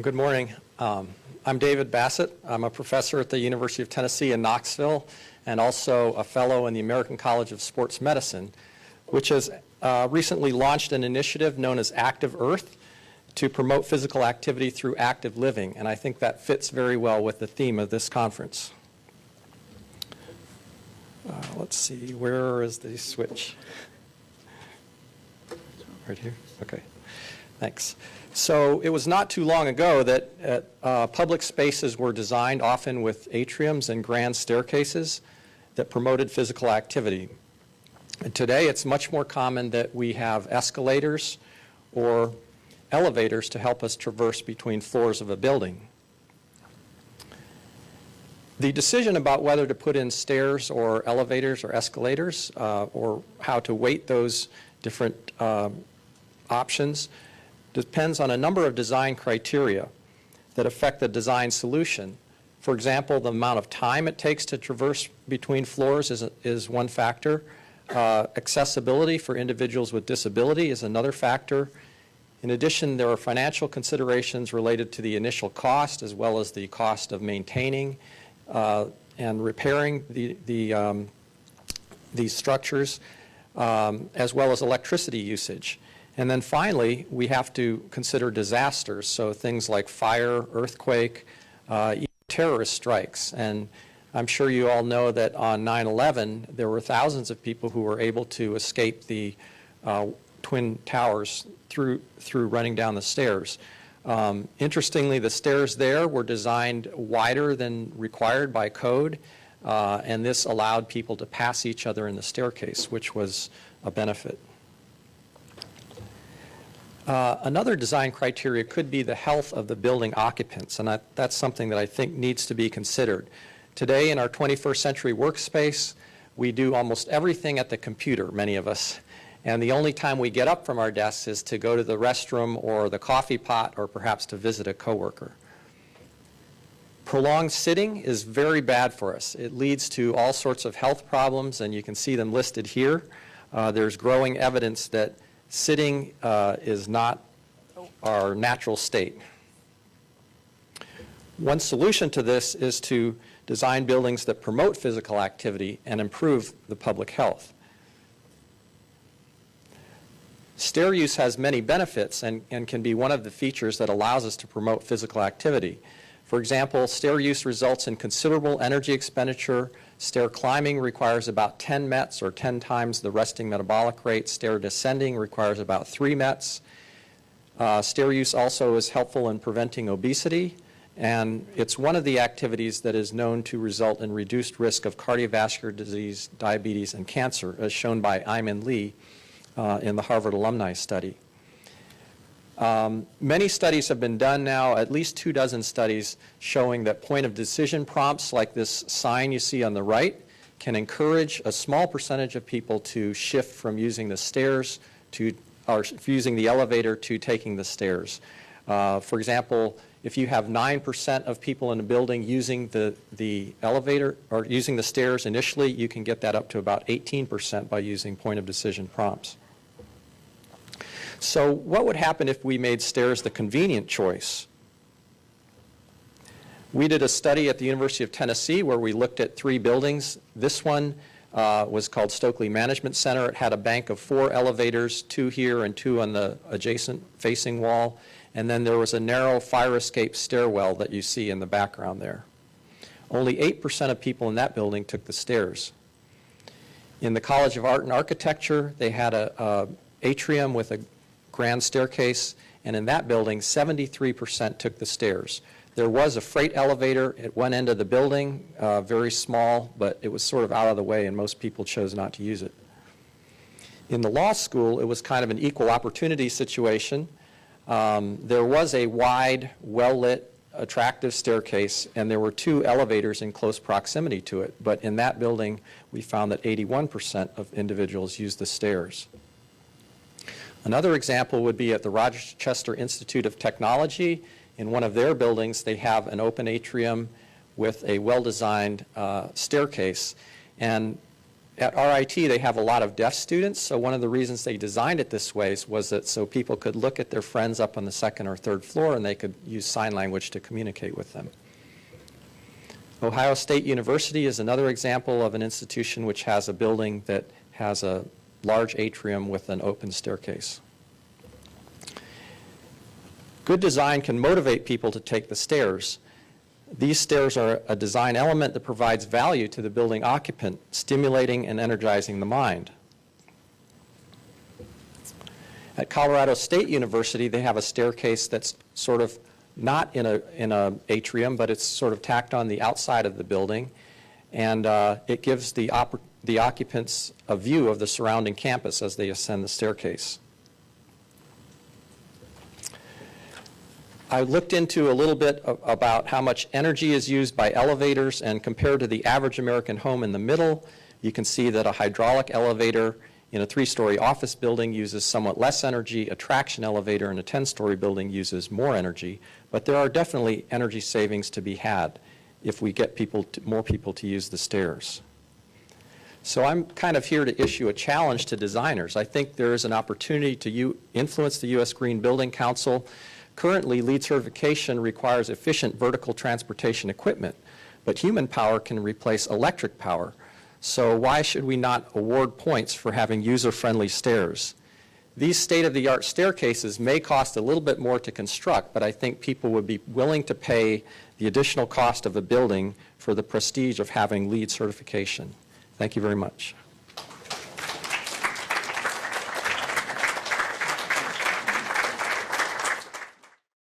Good morning. I'm David Bassett. I'm a professor at the University of Tennessee in Knoxville and also a fellow in the American College of Sports Medicine, which has recently launched an initiative known as Active Earth to promote physical activity through active living, and I think that fits very well with the theme of this conference. Let's see, where is the switch? Right here? Okay, thanks. So it was not too long ago that public spaces were designed often with atriums and grand staircases that promoted physical activity. And today it's much more common that we have escalators or elevators to help us traverse between floors of a building. The decision about whether to put in stairs or elevators or escalators or how to weight those different options depends on a number of design criteria that affect the design solution. For example, the amount of time it takes to traverse between floors is one factor. Accessibility for individuals with disability is another factor. In addition, there are financial considerations related to the initial cost as well as the cost of maintaining and repairing these structures, as well as electricity usage. And then finally, we have to consider disasters, so things like fire, earthquake, even terrorist strikes. And I'm sure you all know that on 9/11, there were thousands of people who were able to escape the Twin Towers through running down the stairs. Interestingly, the stairs there were designed wider than required by code, and this allowed people to pass each other in the staircase, which was a benefit. Another design criteria could be the health of the building occupants, and that's something that I think needs to be considered. Today in our 21st century workspace, we do almost everything at the computer, many of us, and the only time we get up from our desks is to go to the restroom or the coffee pot or perhaps to visit a coworker. Prolonged sitting is very bad for us. It leads to all sorts of health problems, and you can see them listed here. There's growing evidence that sitting is not our natural state. One solution to this is to design buildings that promote physical activity and improve the public health. Stair use has many benefits and can be one of the features that allows us to promote physical activity. For example, stair use results in considerable energy expenditure. Stair climbing requires about 10 METs, or 10 times the resting metabolic rate. Stair descending requires about 3 METs. Stair use also is helpful in preventing obesity, and it's one of the activities that is known to result in reduced risk of cardiovascular disease, diabetes, and cancer, as shown by Ayman Lee in the Harvard alumni study. Many studies have been done now, at least 24 studies, showing that point-of-decision prompts like this sign you see on the right can encourage a small percentage of people to shift from using the stairs or using the elevator to taking the stairs. For example, if you have 9% of people in a building using the elevator or using the stairs initially, you can get that up to about 18% by using point-of-decision prompts. So what would happen if we made stairs the convenient choice? We did a study at the University of Tennessee where we looked at 3 buildings. This one was called Stokely Management Center. It had a bank of 4 elevators, 2 here and 2 on the adjacent facing wall. And then there was a narrow fire escape stairwell that you see in the background there. Only 8% of people in that building took the stairs. In the College of Art and Architecture, they had a atrium with a grand staircase, and in that building, 73% took the stairs. There was a freight elevator at one end of the building, very small, but it was sort of out of the way, and most people chose not to use it. In the law school, it was kind of an equal opportunity situation. There was a wide, well-lit, attractive staircase, and there were 2 elevators in close proximity to it. But in that building, we found that 81% of individuals used the stairs. Another example would be at the Rochester Institute of Technology. In one of their buildings, they have an open atrium with a well-designed staircase. And At RIT, they have a lot of deaf students, so one of the reasons they designed it this way was that so people could look at their friends up on the second or third floor and they could use sign language to communicate with them. Ohio State University is another example of an institution which has a building that has a large atrium with an open staircase. Good design can motivate people to take the stairs. These stairs are a design element that provides value to the building occupant, stimulating and energizing the mind. At Colorado State University, they have a staircase that's sort of not in a atrium, but it's sort of tacked on the outside of the building, and it gives the occupants a view of the surrounding campus as they ascend the staircase. I looked into a little bit about how much energy is used by elevators, and compared to the average American home in the middle, you can see that a hydraulic elevator in a 3-story office building uses somewhat less energy. A traction elevator in a 10-story building uses more energy, but there are definitely energy savings to be had if we get more people to use the stairs. So I'm kind of here to issue a challenge to designers. I think there is an opportunity to influence the U.S. Green Building Council. Currently, LEED certification requires efficient vertical transportation equipment, but human power can replace electric power. So why should we not award points for having user-friendly stairs? These state-of-the-art staircases may cost a little bit more to construct, but I think people would be willing to pay the additional cost of a building for the prestige of having LEED certification. Thank you very much.